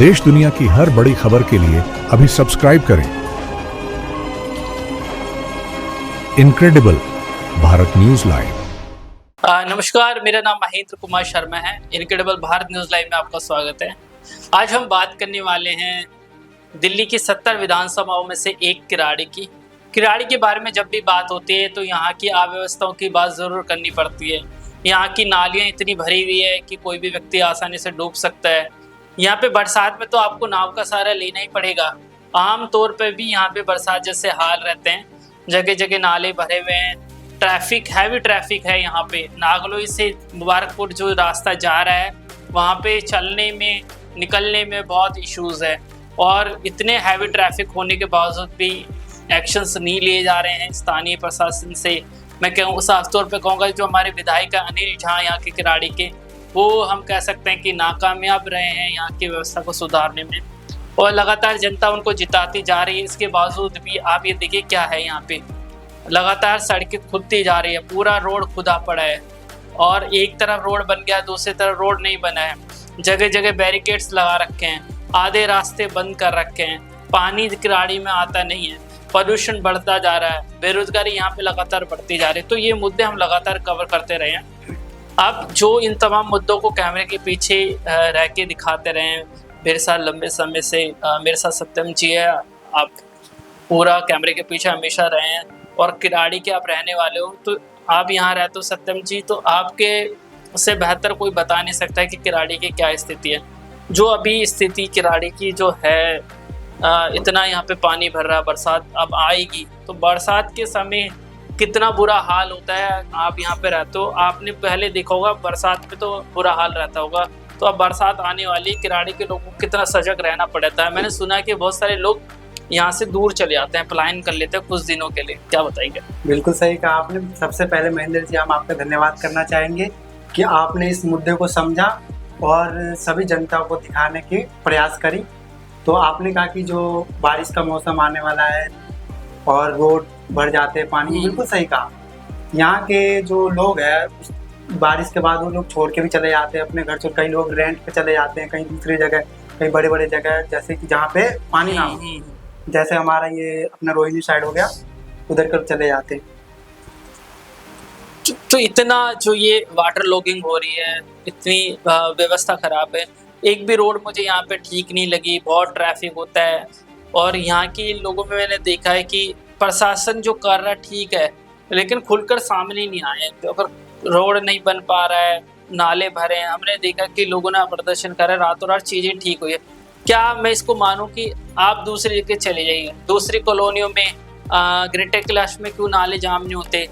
देश दुनिया की हर बड़ी खबर के लिए अभी सब्सक्राइब करें इनक्रेडिबल भारत न्यूज लाइव। नमस्कार, मेरा नाम महेंद्र कुमार शर्मा है। इनक्रेडिबल भारत न्यूज लाइव में आपका स्वागत है। आज हम बात करने वाले हैं दिल्ली की 70 विधानसभाओं में से एक किराड़ी के बारे में। जब भी बात होती है तो यहाँ की अव्यवस्थाओं की बात ज़रूर करनी पड़ती है। यहाँ की नालियाँ इतनी भरी हुई है कि कोई भी व्यक्ति आसानी से डूब सकता है। यहाँ पे बरसात में तो आपको नाव का सहारा लेना ही पड़ेगा। आम तौर पे भी यहाँ पे बरसात जैसे हाल रहते हैं, जगह जगह नाले भरे हुए हैं, हैवी ट्रैफिक है। यहाँ पे नागलोई से मुबारकपुर जो रास्ता जा रहा है वहाँ पे चलने में निकलने में बहुत इश्यूज़ है, और इतने हैवी ट्रैफिक होने के बावजूद भी एक्शंस नहीं लिए जा रहे हैं स्थानीय प्रशासन से। मैं कहूँ साफ तौर पे कहूँगा जो हमारे विधायक अनिल झा यहाँ के किराड़ी के, वो हम कह सकते हैं कि नाकामयाब रहे हैं यहाँ की व्यवस्था को सुधारने में, और लगातार जनता उनको जिताती जा रही है। इसके बावजूद भी आप ये देखिए क्या है, यहाँ पे लगातार सड़कें खुदती जा रही है, पूरा रोड खुदा पड़ा है, और एक तरफ रोड बन गया, दूसरी तरफ रोड नहीं बना है। जगह जगह बैरिकेड्स लगा रखे हैं, आधे रास्ते बंद कर रखे हैं, पानी किराड़ी में आता नहीं है, प्रदूषण बढ़ता जा रहा है, बेरोजगारी यहाँ पे लगातार बढ़ती जा रही है। तो ये मुद्दे हम लगातार कवर करते रहे हैं। अब जो इन तमाम मुद्दों को कैमरे के पीछे रह के दिखाते रहे हैं मेरे साथ लंबे समय से, मेरे साथ सत्यम जी है। आप पूरा कैमरे के पीछे हमेशा रहे हैं और किराड़ी के आप रहने वाले हो, तो आप यहाँ रहते हो सत्यम जी, तो आपके से बेहतर कोई बता नहीं सकता है कि किराड़ी की क्या स्थिति है। जो अभी स्थिति किराड़ी की जो है, इतना यहाँ पे पानी भर रहा है, बरसात अब आएगी तो बरसात के समय कितना बुरा हाल होता है। आप यहाँ पे रहते हो, आपने पहले देखा होगा बरसात में तो बुरा हाल रहता होगा, तो अब बरसात आने वाली, किराड़ी के लोगों को कितना सजग रहना पड़ता है। मैंने सुना है कि बहुत सारे लोग यहाँ से दूर चले जाते हैं, पलायन कर लेते हैं कुछ दिनों के लिए। क्या बताएंगे? बिल्कुल सही कहा आपने। सबसे पहले महेंद्र जी हम आपका धन्यवाद करना चाहेंगे कि आपने इस मुद्दे को समझा और सभी जनता को दिखाने की प्रयास करी। तो आपने कहा कि जो बारिश का मौसम आने वाला है और रोड भर जाते हैं पानी, बिल्कुल सही कहा। यहाँ के जो लोग हैं बारिश के बाद वो लोग छोड़ के भी चले जाते हैं अपने घर से। कई लोग रेंट पे चले जाते हैं कहीं दूसरी जगह, कहीं बड़े बड़े जगह, जैसे कि जहाँ पे पानी ना हो, जैसे हमारा ये अपना रोहिणी साइड हो गया, उधर कर चले जाते हैं। तो इतना जो ये वाटर लॉगिंग हो रही है, इतनी व्यवस्था खराब है, एक भी रोड मुझे यहाँ पे ठीक नहीं लगी, बहुत ट्रैफिक होता है। और यहाँ के लोगों में मैंने देखा है कि प्रशासन जो कर रहा है ठीक है, लेकिन खुलकर सामने नहीं आए। तो अगर रोड नहीं बन पा रहा है, नाले भरे हैं, हमने देखा कि लोगों ने प्रदर्शन करा, रातों रात चीज़ें ठीक हुई है। क्या मैं इसको मानूं कि आप दूसरी जगह चले जाइए, दूसरी कॉलोनियों में, ग्रेटर कैलाश में क्यों नाले जाम नहीं होते,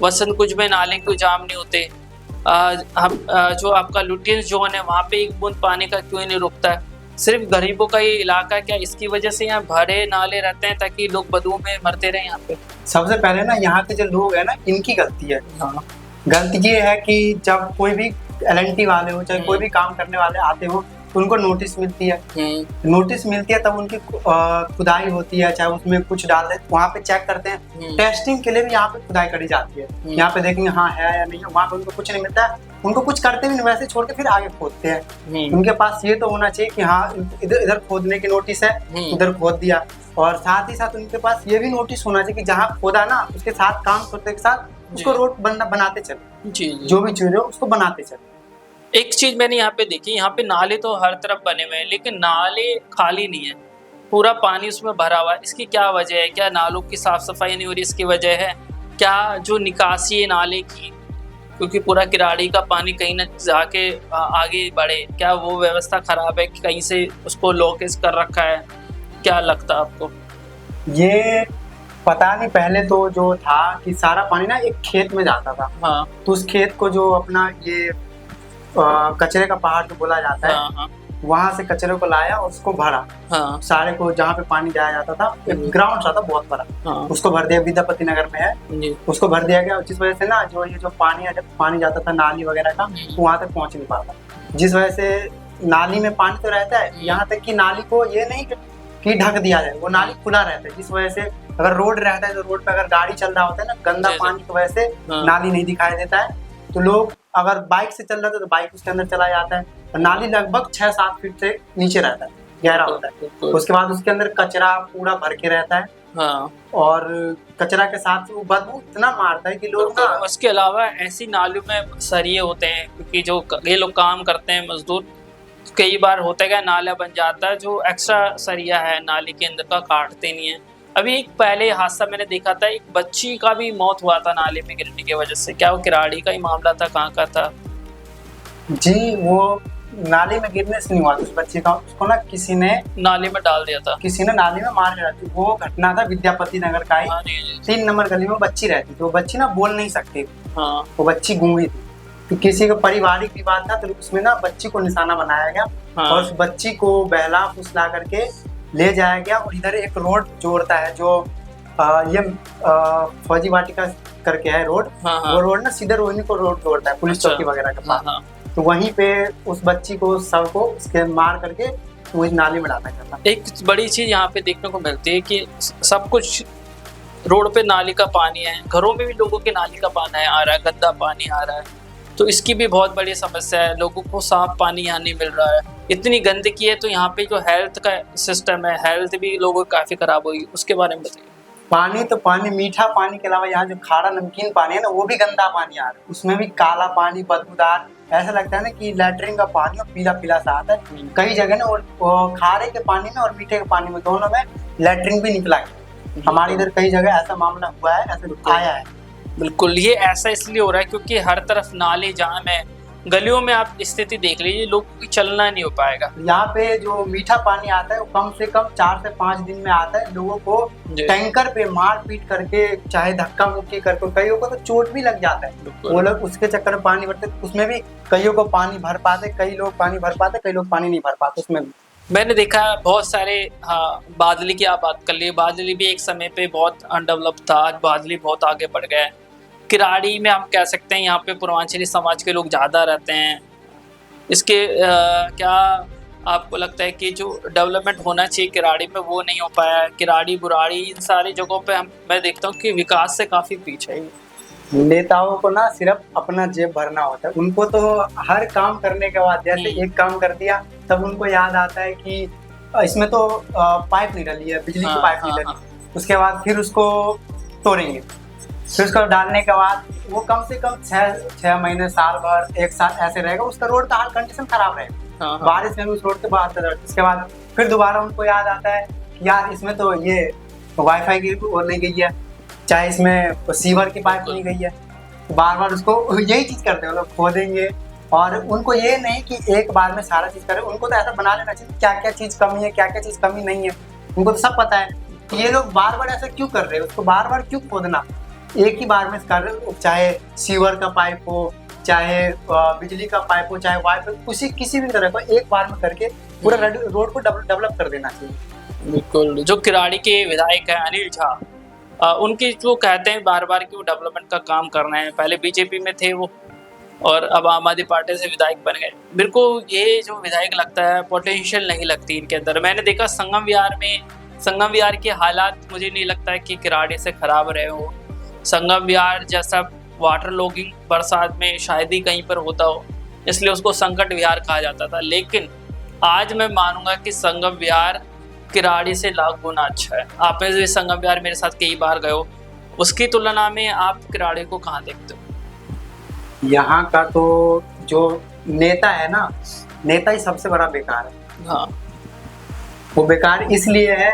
वसंत कुंज में नाले क्यों जाम नहीं होते, जो आपका लुटियंस जोन है वहाँ पे एक बूंद पानी का क्यों नहीं रुकता है। सिर्फ गरीबों का ये इलाका, क्या इसकी वजह से यहाँ भरे नाले रहते हैं ताकि लोग बदबू में मरते रहे यहाँ पे? सबसे पहले ना यहाँ के जो लोग हैं ना, इनकी गलती है। हाँ। गलती ये है कि जब कोई भी LNT वाले हो, चाहे कोई भी काम करने वाले आते हो, तो उनको नोटिस मिलती है। नोटिस मिलती है तब उनकी खुदाई होती है, चाहे उसमें कुछ डाल दे, वहाँ पे चेक करते हैं। टेस्टिंग के लिए भी यहाँ पे खुदाई करी जाती है, यहाँ पे देखेंगे हाँ है या नहीं है। वहाँ पे उनको कुछ नहीं मिलता है, उनको कुछ करते भी नहीं, वैसे छोड़ के फिर आगे खोदते हैं। उनके पास ये तो होना चाहिए कि हाँ इधर खोदने की नोटिस है, उधर खोद दिया। और साथ ही साथ उनके पास ये भी नोटिस होना चाहिए कि जहाँ खोदा ना, उसके साथ काम करते के साथ उसको रोड बनाते चले, जो भी चीज है उसको बनाते चले। एक चीज मैंने यहाँ पे देखी, यहाँ पे नाले तो हर तरफ बने हुए हैं, लेकिन नाले खाली नहीं है, पूरा पानी उसमें भरा हुआ है। इसकी क्या वजह है? क्या नालों की साफ सफाई नहीं हो रही इसकी वजह है? क्या जो निकासी है नाले की, क्योंकि पूरा किराड़ी का पानी कहीं न जाके आगे बढ़े, क्या वो व्यवस्था खराब है कि कहीं से उसको लॉकेज कर रखा है? क्या लगता है आपको? ये पता नहीं। पहले तो जो था कि सारा पानी ना एक खेत में जाता था। हाँ। तो उस खेत को जो अपना ये कचरे का पहाड़ जो बोला जाता है, हाँ। वहां से कचरे को लाया और उसको भरा। हाँ। सारे को जहाँ पे पानी जाया जाता था, एक ग्राउंड सा था बहुत बड़ा। हाँ। उसको भर दिया, विद्यापति नगर में है, उसको भर दिया गया। जिस वजह से ना जो ये जो पानी जाता था नाली वगैरह का, तो वहां तक पहुंच नहीं पाता। जिस वजह से नाली में पानी तो रहता है, यहाँ तक कि नाली को ये नहीं कि ढक दिया जाए, वो नाली खुला रहता है। जिस वजह से अगर रोड रहता है तो रोड पे अगर गाड़ी चल रहा होता है ना, गंदा पानी की वजह से नाली नहीं दिखाई देता है। तो लोग अगर बाइक से चल रहे थे तो बाइक उसके अंदर चला जाता है। और नाली लगभग 6-7 फीट से नीचे रहता है, गहरा होता है। उसके बाद उसके अंदर कचरा पूरा भर के रहता है। हाँ। और कचरा के साथ वो बदबू इतना मारता है कि लोग ना। उसके अलावा ऐसी नालियों में सरिये होते हैं, क्योंकि जो ये लोग काम करते हैं मजदूर, कई बार होता है क्या नाला बन जाता है, जो एक्स्ट्रा सरिया है नाली के अंदर का काटते नहीं है। अभी एक पहले हादसा मैंने देखा था, एक बच्ची का भी मौत हुआ था नाले में गिरने की वजह से। क्या वो किराड़ी का ही मामला था, कहाँ का था? जी, वो नाले में गिरने से नहीं हुआ उस बच्चे का, उसको ना किसी ने नाले में डाल दिया था, किसी ने नाले में मार दिया था। वो घटना था विद्यापति नगर का ही। हाँ, जी। 3 नंबर गली में बच्ची रहती थी। वो बच्ची ना बोल नहीं सकती थी। हाँ। वो बच्ची गूंगी थी। तो किसी का पारिवारिक विवाद था, तो उसमें ना बच्ची को निशाना बनाया गया। हाँ। और उस बच्ची को बहला फुसला करके ले जाया गया। और इधर एक रोड जोड़ता है जो ये फौजी वाटिका करके है रोड। हाँ, हाँ। वो रोड ना सीधे रोहिणी को रोड जोड़ता है, पुलिस अच्छा। चौकी वगैरह के पास। हाँ। तो वहीं पे उस बच्ची को सबको उसके मार करके वो इस नाली में डाला गया था। एक बड़ी चीज यहाँ पे देखने को मिलती है कि सब कुछ रोड पे नाली का पानी है, घरों में भी लोगों के नाली का पानी आ रहा है, गंदा पानी आ रहा है। तो इसकी भी बहुत बड़ी समस्या है, लोगों को साफ पानी यहाँ नहीं मिल रहा है। इतनी गंदगी है, तो यहाँ पे जो हेल्थ का सिस्टम है, हेल्थ भी लोगों की काफी खराब हुई। उसके बारे में बताइए। पानी तो पानी, मीठा पानी के अलावा यहाँ जो खारा नमकीन पानी है ना, वो भी गंदा पानी आ रहा है। उसमें भी काला पानी, बदबूदार, ऐसा लगता है ना कि लैट्रिन का पानी और पीला पीला सा आता है। कई जगह ना और खारे के पानी में और मीठे के पानी में दोनों में लैट्रिन भी निकला है। हमारे इधर कई जगह ऐसा मामला हुआ है, ऐसा आया है। बिल्कुल, ये ऐसा इसलिए हो रहा है क्योंकि हर तरफ नाले जाम है। गलियों में आप स्थिति देख लीजिए, लोगों की चलना नहीं हो पाएगा। यहाँ पे जो मीठा पानी आता है वो कम से कम 4 से 5 दिन में आता है। लोगों को टैंकर पे मार पीट करके, चाहे धक्का मुक्की करके, कईयों को तो चोट भी लग जाता है। वो लोग उसके चक्कर में पानी भरते, उसमें भी कईयों को पानी भर पाते, कई लोग पानी भर पाते, कई लोग पानी नहीं भर पाते। उसमें भी मैंने देखा बहुत सारे, हाँ, बादली की आप बात कर लिए, बादली भी एक समय पे बहुत अनडेवलप था, आज बादली बहुत आगे बढ़ गया है। किराड़ी में हम कह सकते हैं यहाँ पे पूर्वांचली समाज के लोग ज़्यादा रहते हैं। इसके क्या आपको लगता है कि जो डेवलपमेंट होना चाहिए किराड़ी में वो नहीं हो पाया है? किराड़ी, बुराड़ी, इन सारी जगहों पे मैं देखता हूँ कि विकास से काफ़ी पीछे है। नेताओं को ना सिर्फ अपना जेब भरना होता है। उनको तो हर काम करने के बाद, जैसे एक काम कर दिया तब उनको याद आता है कि इसमें तो पाइप नहीं डली है, बिजली की पाइप नहीं डली। उसके बाद फिर उसको तोड़ेंगे, फिर उसको डालने के बाद वो कम से कम 6 महीने, साल भर, 1 साल ऐसे रहेगा। उसका रोड का हाल कंडीशन खराब रहेगा। बारिश में भी उस रोड के बाद, उसके बाद फिर दोबारा उनको याद आता है कि यार इसमें तो ये वाईफाई की वो नहीं गई है, चाहे इसमें सीवर की पाइप नहीं गई है। बार बार उसको यही चीज करते हैं, लोग खोदेंगे। और उनको ये नहीं कि एक बार में सारा चीज करें। उनको तो ऐसा बना लेना चाहिए क्या क्या चीज कमी है, क्या क्या चीज कमी नहीं है। उनको तो सब पता है कि ये लोग बार बार ऐसा क्यों कर रहे हैं, उसको बार बार क्यों खोदना। एक ही बार में कर, चाहे सीवर का पाइप हो, चाहे बिजली का पाइप हो, चाहे वाईफाई, उसी किसी भी तरह को एक बार में करके पूरा रोड को डेवलप कर देना चाहिए। बिल्कुल। जो किराड़ी के विधायक हैं अनिल झा, उनकी जो कहते हैं बार बार कि वो डेवलपमेंट का काम करना है, पहले बीजेपी में थे वो और अब आम आदमी पार्टी से विधायक बन गए। मेरे को ये जो विधायक लगता है पोटेंशियल नहीं लगती इनके अंदर। मैंने देखा संगम विहार के हालात मुझे नहीं लगता है कि किराड़ी से खराब रहे हो। संगम विहार जैसा वाटर लॉगिंग बरसात में शायद ही कहीं पर होता हो, इसलिए उसको संकट विहार कहा जाता था। लेकिन आज मैं मानूंगा कि संगम विहार किराड़ी से लाख गुना अच्छा है। आपने जो संगम विहार मेरे साथ कई बार गए हो, उसकी तुलना में आप किराड़ी को कहाँ देखते हो? यहाँ का तो जो नेता है ना, नेता ही सबसे बड़ा बेकार है। हाँ, वो बेकार इसलिए है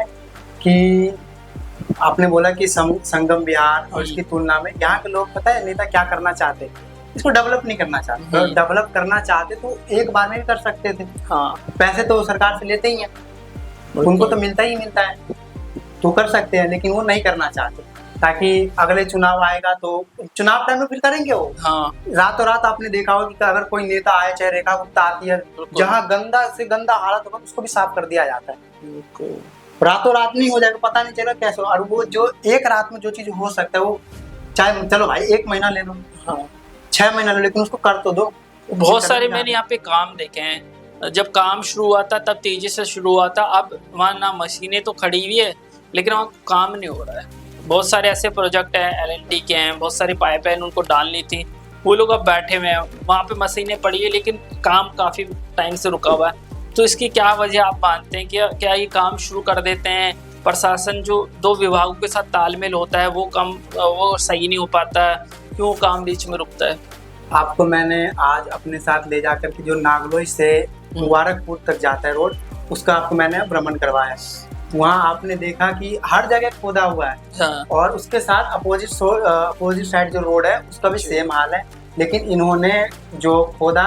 कि आपने बोला कि संगम विहार और उसकी तुलना में यहाँ के लोग, पता है नेता क्या करना चाहते, इसको डेवलप नहीं करना चाहते। तो डेवलप करना चाहते तो एक बार में भी कर सकते थे। हाँ, पैसे तो सरकार से लेते ही हैं, उनको तो मिलता ही मिलता है, तो कर सकते हैं। लेकिन वो नहीं करना चाहते ताकि अगले चुनाव आएगा तो चुनाव टाइम में फिर करेंगे वो। हाँ, रातों रात आपने देखा होगा कि अगर कोई नेता आए, चाहे रेखा गुप्ता आती है, जहाँ गंदा से गंदा हालत होगा उसको भी साफ कर दिया जाता है। रातों रात नहीं हो जाएगा, पता नहीं चलेगा कैसे। और वो जो एक रात में जो चीज हो सकता है वो, चाहे चलो भाई 1 महीना ले लो, हाँ 6 महीना लो, लेकिन उसको कर तो दो। बहुत सारे मैंने यहाँ पे काम देखे हैं, जब काम शुरू हुआ था तब तेजी से शुरू हुआ था। अब वहाँ ना मशीनें तो खड़ी हुई है लेकिन वहाँ काम नहीं हो रहा है। बहुत सारे ऐसे प्रोजेक्ट हैं LNT के हैं, बहुत सारी पाइपलाइन उनको डालनी थी, वो लोग अब बैठे हुए हैं। वहाँ पे मशीनें पड़ी है लेकिन काम काफ़ी टाइम से रुका हुआ है। तो इसकी क्या वजह आप मानते हैं कि क्या ये काम शुरू कर देते हैं, प्रशासन जो दो विभागों के साथ तालमेल होता है वो सही नहीं हो पाता है, क्यों काम बीच में रुकता है? आपको मैंने आज अपने साथ ले जाकर के जो नागलोई से मुबारकपुर तक जाता है रोड, उसका आपको मैंने भ्रमण करवाया। वहाँ आपने देखा कि हर जगह खोदा हुआ है। हाँ। और उसके साथ अपोजिट साइड जो रोड है उसका भी सेम हाल है, लेकिन इन्होंने जो खोदा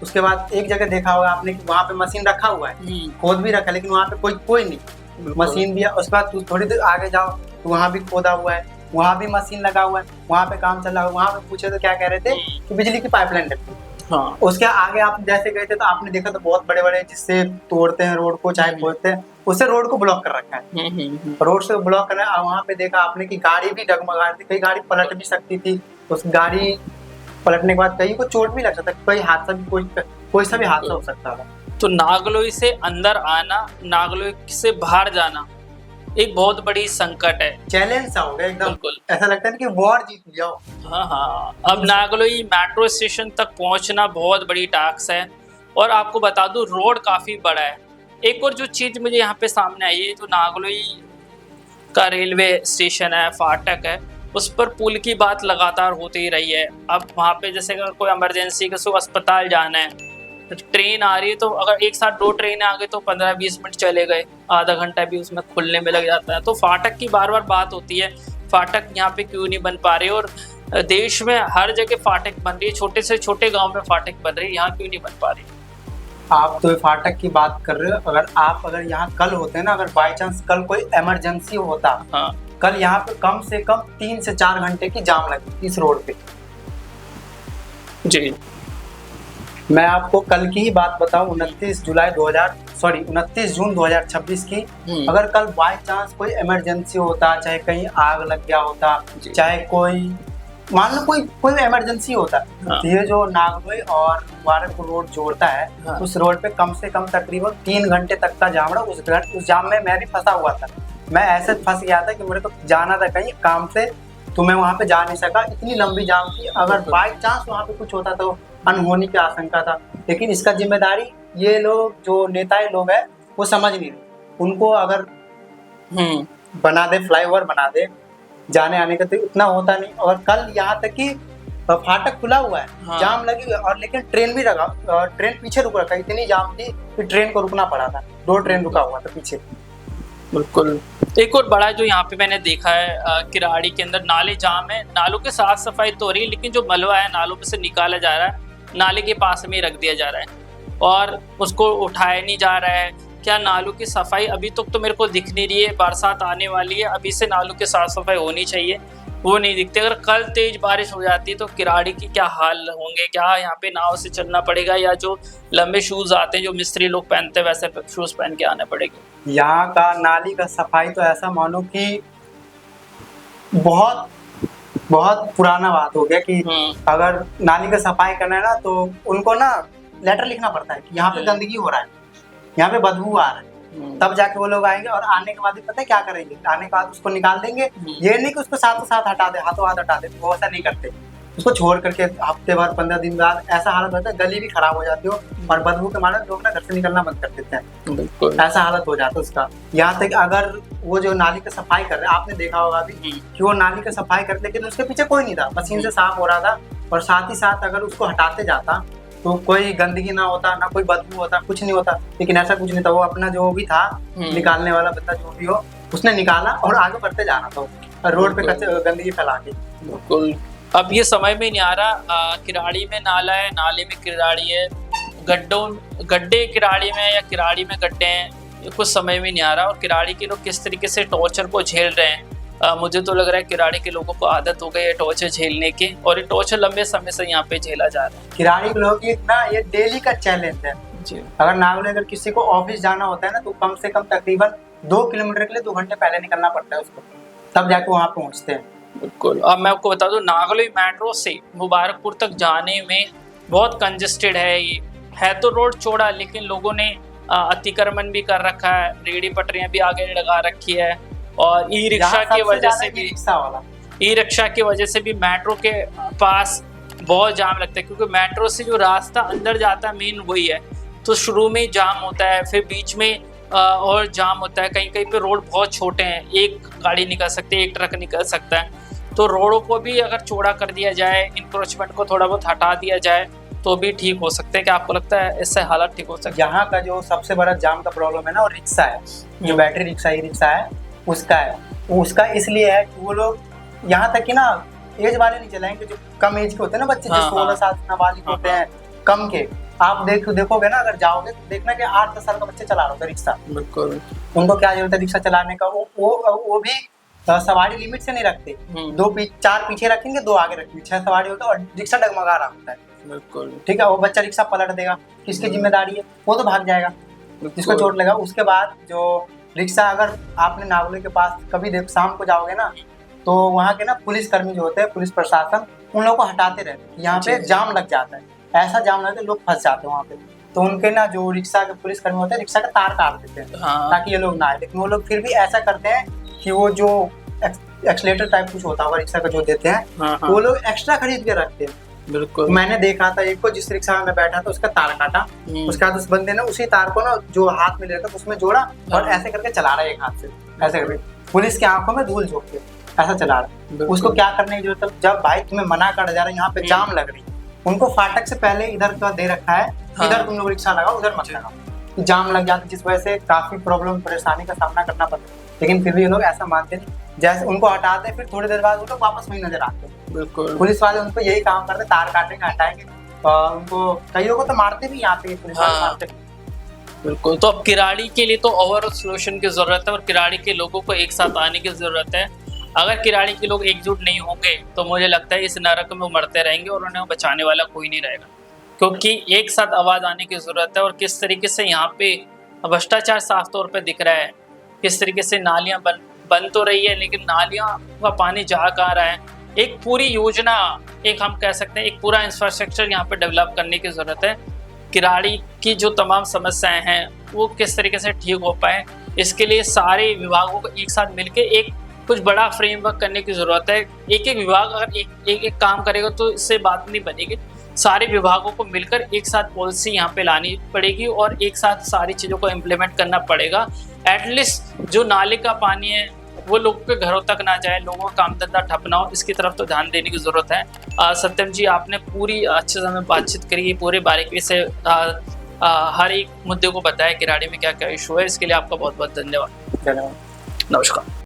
उसके बाद एक जगह देखा होगा आपने कि वहाँ पे मशीन रखा हुआ है, खोद भी रखा, लेकिन वहाँ पे कोई नहीं, मशीन भी है। उसके बाद थोड़ी देर आगे जाओ तो वहाँ भी खोदा हुआ है, वहाँ भी मशीन लगा हुआ है, वहाँ पे काम चल रहा है। वहाँ पे पूछे तो क्या कह रहे थे कि बिजली की पाइपलाइन रखी। हाँ। उसके आगे आप जैसे गए थे तो आपने देखा तो बहुत बड़े बड़े जिससे तोड़ते हैं रोड को, चाहे खोदते हैं, उससे रोड को ब्लॉक कर रखा है। रोड से ब्लॉक करना है। वहाँ पे देखा आपने कि गाड़ी भी डगमगा रही थी, कई गाड़ी पलट भी सकती थी। उस गाड़ी पलटने के बाद कहीं को चोट भी लग सकता है, कोई हादसा भी कोई सा भी हादसा हो सकता है। तो नागलोई से अंदर आना, नागलोई से बाहर जाना एक बहुत बड़ी संकट है, चैलेंज सा हो गया एकदम। बिल्कुल ऐसा लगता है कि वॉर जीत लिया हो। हाँ। अब नागलोई मेट्रो स्टेशन तक पहुंचना बहुत बड़ी टास्क है। और आपको बता दूं रोड काफी बड़ा है। एक और जो चीज मुझे यहाँ पे सामने आई है, तो नागलोई का रेलवे स्टेशन है, फाटक है, उस पर पुल की बात लगातार होती ही रही है। अब वहाँ पे जैसे अगर कोई इमरजेंसी किसी को अस्पताल जाना है, ट्रेन आ रही है, तो अगर एक साथ 2 ट्रेन आ गई तो 15-20 मिनट चले गए, आधा घंटा भी उसमें खुलने में लग जाता है। तो फाटक की बार बार बात होती है, फाटक यहाँ पे क्यों नहीं बन पा रहे? और देश में हर जगह फाटक बन रही है, छोटे से छोटे गांव में फाटक बन रही है, यहाँ क्यों नहीं बन पा रही? आप तो फाटक की बात कर रहे हो। अगर यहाँ कल होते ना, अगर बाई चांस कल कोई इमरजेंसी होता, हाँ। कल यहाँ पे कम से कम 3 से 4 घंटे की जाम लगी इस रोड पे। जी। मैं आपको कल की ही बात बताऊं, 29 जून 2026 की। अगर कल बाय चांस कोई इमरजेंसी होता, चाहे कहीं आग लग गया होता, चाहे कोई मान लो कोई इमरजेंसी होता, हाँ। तो ये जो नागलोई और मुबारकपुर रोड जोड़ता है, हाँ। उस रोड पे कम से कम तकरीबन 3 घंटे तक का जाम रहा। उस जाम में मैं भी फंसा हुआ था। मैं ऐसे फंस गया था कि मेरे को जाना था कहीं काम से, तो मैं वहाँ पे जा नहीं सका, इतनी लंबी जाम थी। अगर बाई चांस वहाँ पे कुछ होता तो अनहोनी की आशंका था। लेकिन इसका जिम्मेदारी ये लोग जो नेताएं लोग हैं वो समझ नहीं रहे। उनको अगर बना दे, फ्लाईओवर बना दे, जाने आने का तो उतना होता नहीं। और कल यहाँ तक कि फाटक खुला हुआ है, हाँ। जाम लगी हुई है, और लेकिन ट्रेन भी ट्रेन पीछे रुक रखा है। इतनी जाम थी कि ट्रेन को रुकना पड़ा था, 2 ट्रेन रुका हुआ था पीछे। बिल्कुल। एक और बड़ा जो यहाँ पे मैंने देखा है, किराड़ी के अंदर नाले जाम है, नालों के साफ सफाई तो हो रही है, लेकिन जो मलबा है नालों में से निकाला जा रहा है, नाले के पास में रख दिया जा रहा है और उसको उठाया नहीं जा रहा है। क्या नालों की सफाई अभी तक तो मेरे को दिख नहीं रही है? बरसात आने वाली है, अभी से नालों की साफ सफाई होनी चाहिए, वो नहीं दिखती। अगर कल तेज बारिश हो जाती है तो किराड़ी की क्या हाल होंगे? क्या यहाँ पे नाव से चलना पड़ेगा, या जो लंबे शूज आते हैं जो मिस्त्री लोग पहनते हैं वैसे शूज पहन के आने पड़ेंगे? यहाँ का नाली का सफाई तो ऐसा मानो कि बहुत बहुत पुराना बात हो गया कि अगर नाली का सफाई करना है ना, तो उनको ना लेटर लिखना पड़ता है कि यहाँ पे गंदगी हो रहा है, यहाँ पे बदबू आ रहा है, तब जाके वो लोग आएंगे। और आने के बाद भी पता है क्या करेंगे? आने के बाद उसको निकाल देंगे। ये नहीं कि उसको साथों साथ हटा दे, हाथों हाथ हटा दे, वो ऐसा नहीं करते। उसको छोड़ करके हफ्ते भर 15 दिन बाद ऐसा हालत होता है, गली भी खराब हो जाती हो और बदबू के मारे लोग ना घर से निकलना बंद कर देते हैं। ऐसा हालत हो जाता है उसका। यहाँ तक अगर वो जो नाली का सफाई कर रहे हैं, आपने देखा होगा अभी कि वो नाली का सफाई करते, लेकिन उसके पीछे कोई नहीं था, मशीन से साफ हो रहा था। और साथ ही साथ अगर उसको हटाते जाता तो कोई गंदगी ना होता, ना कोई बदबू होता, कुछ नहीं होता। लेकिन ऐसा कुछ नहीं था। वो अपना जो भी था निकालने वाला बंदा जो भी हो, उसने निकाला और आगे बढ़ते जाना था रोड पे गंदगी फैला के। बिल्कुल। अब ये समझ में नहीं आ रहा, किराड़ी में नाला है, नाले में किराड़ी है, गड्ढे किराड़ी में या किराड़ी में गड्ढे हैं, ये कुछ समझ में नहीं आ रहा। और किराड़ी के लोग किस तरीके से टॉर्चर को झेल रहे हैं, मुझे तो लग रहा है किराड़ी के लोगों को आदत हो गई है टॉर्चर झेलने की, और ये टॉर्चर लंबे समय से यहाँ पे झेला जा रहा है। किराड़ी के लोग ना ये डेली का चैलेंज है जी। अगर नागलोई अगर किसी को ऑफिस जाना होता है ना, तो कम से कम तकरीबन 2 किलोमीटर के लिए 2 घंटे पहले निकलना पड़ता है उसको, तब जाके वहाँ पहुँचते हैं। बिल्कुल। अब मैं आपको बता दूं, नागलोई मेट्रो से मुबारकपुर तक जाने में बहुत कंजेस्टेड है। ये है तो रोड चौड़ा, लेकिन लोगों ने अतिक्रमण भी कर रखा है, रेहड़ी पटरियां भी आगे लगा रखी है, और ई रिक्शा की वजह से भी मेट्रो के पास बहुत जाम लगता है, क्योंकि मेट्रो से जो रास्ता अंदर जाता है मेन वही है। तो शुरू में जाम होता है, फिर बीच में और जाम होता है, कहीं कहीं पे रोड बहुत छोटे हैं, एक गाड़ी निकल सकती है, एक ट्रक निकल सकता है। तो रोडों को भी अगर चौड़ा कर दिया जाए, इंक्रोचमेंट को थोड़ा बहुत हटा दिया जाए तो भी ठीक हो सकते हैं। क्या आपको लगता है इससे हालात ठीक हो सकते हैं? यहाँ का जो सबसे बड़ा जाम का प्रॉब्लम है ना, वो रिक्शा है, जो बैटरी रिक्शा ई रिक्शा है उसका है। उसका इसलिए है कि वो लोग यहाँ तक कि ना एज वाले नहीं चलाएंगे, जो कम एज के होते हैं ना बच्चे, जो 16 साल से नाबालिग होते हैं कम के, आप देखोगे ना, अगर जाओगे तो देखना कि 8-10 साल का बच्चे चला रहा होता है रिक्शा। बिल्कुल। उनको क्या जरूरत है रिक्शा चलाने का? वो भी सवारी लिमिट से नहीं रखते, 4 पीछे रखेंगे, 2 आगे रखेंगे, 6 सवारी होता है और रिक्शा डगमगा रहा होता है। बिल्कुल ठीक है, वो बच्चा रिक्शा पलट देगा, किसकी जिम्मेदारी है? वो तो भाग जाएगा, जिसको चोट लगा। उसके बाद जो रिक्शा, अगर आपने नागलोई के पास कभी शाम को जाओगे ना, तो वहाँ के ना पुलिसकर्मी जो होते हैं, पुलिस प्रशासन, उन लोगों को हटाते रहते हैं। यहाँ पे जाम लग जाता है, ऐसा जाम लगता है लोग फंस जाते हैं वहाँ पे। तो उनके ना जो रिक्शा के पुलिसकर्मी होते हैं, रिक्शा का तार काट देते हैं ताकि ये लोग ना आए। लेकिन वो लोग फिर भी ऐसा करते हैं कि वो जो एक्सीलेटर टाइप कुछ होता है रिक्शा का जो देते हैं, वो लोग एक्स्ट्रा खरीद के रखते हैं। बिल्कुल। मैंने देखा था एक को, जिस रिक्शा में मैं बैठा था उसका तार काटा, उसके बाद उस बंदे ने उसी तार को ना जो हाथ में ले रखा था उसमें जोड़ा और ऐसे करके चला रहा है एक हाथ से, ऐसे करके पुलिस की आंखों में धूल झोंक के ऐसा चला रहा है। उसको क्या करने की जरूरत है? जब भाई तुम्हें मना कर जा रहा है, यहाँ पे जाम लग रही है, उनको फाटक से पहले इधर का दे रखा है, इधर तुम लोग रिक्शा लगाओ, उधर मत लगाओ। जाम लग जाता है, जिस वजह से काफी प्रॉब्लम परेशानी का सामना करना पड़ता है। लेकिन फिर भी ये लोग ऐसा मानते नहीं, जैसे उनको हटाते हैं फिर थोड़ी देर बाद वो लोग वापस वहीं नजर आते हैं। बिल्कुल। पुलिस वाले उनको यही काम करते, तार काटेंगे, हटाएंगे, उनको कईयों को तो मारते भी यहाँ पे पुलिस वाले मारते भी। बिल्कुल। तो अब किराड़ी के लिए तो ओवरऑल सोल्यूशन की जरूरत है और किराड़ी के लोगों को एक साथ आने की जरूरत है। अगर किराड़ी के लोग एकजुट नहीं होंगे तो मुझे लगता है इस नरक में वो मरते रहेंगे और उन्हें बचाने वाला कोई नहीं रहेगा, क्योंकि एक साथ आवाज आने की जरूरत है। और किस तरीके से यहाँ पे भ्रष्टाचार साफ तौर पे दिख रहा है, किस तरीके से नालियां बन तो रही है लेकिन नालियां का पानी जा कहाँ रहा है। एक पूरी योजना, एक हम कह सकते हैं एक पूरा इंफ्रास्ट्रक्चर यहाँ पे डेवलप करने की जरूरत है। किराड़ी की जो तमाम समस्याएं हैं वो किस तरीके से ठीक हो पाए, इसके लिए सारे विभागों को एक साथ मिलकर एक कुछ बड़ा फ्रेमवर्क करने की जरूरत है। एक एक विभाग अगर एक काम करेगा तो इससे बात नहीं बनेगी। सारे विभागों को मिलकर एक साथ पॉलिसी यहाँ पे लानी पड़ेगी और एक साथ सारी चीज़ों को इम्प्लीमेंट करना पड़ेगा। एटलीस्ट जो नाले का पानी है वो लोगों के घरों तक ना जाए, लोगों का काम धंधा ठप ना हो, इसकी तरफ तो ध्यान देने की ज़रूरत है। सत्यम जी, आपने पूरी अच्छे समय बातचीत करी, पूरे बारीकी से हर एक मुद्दे को बताया किराड़ी में क्या क्या इशू है, इसके लिए आपका बहुत बहुत धन्यवाद। धन्यवाद। नमस्कार।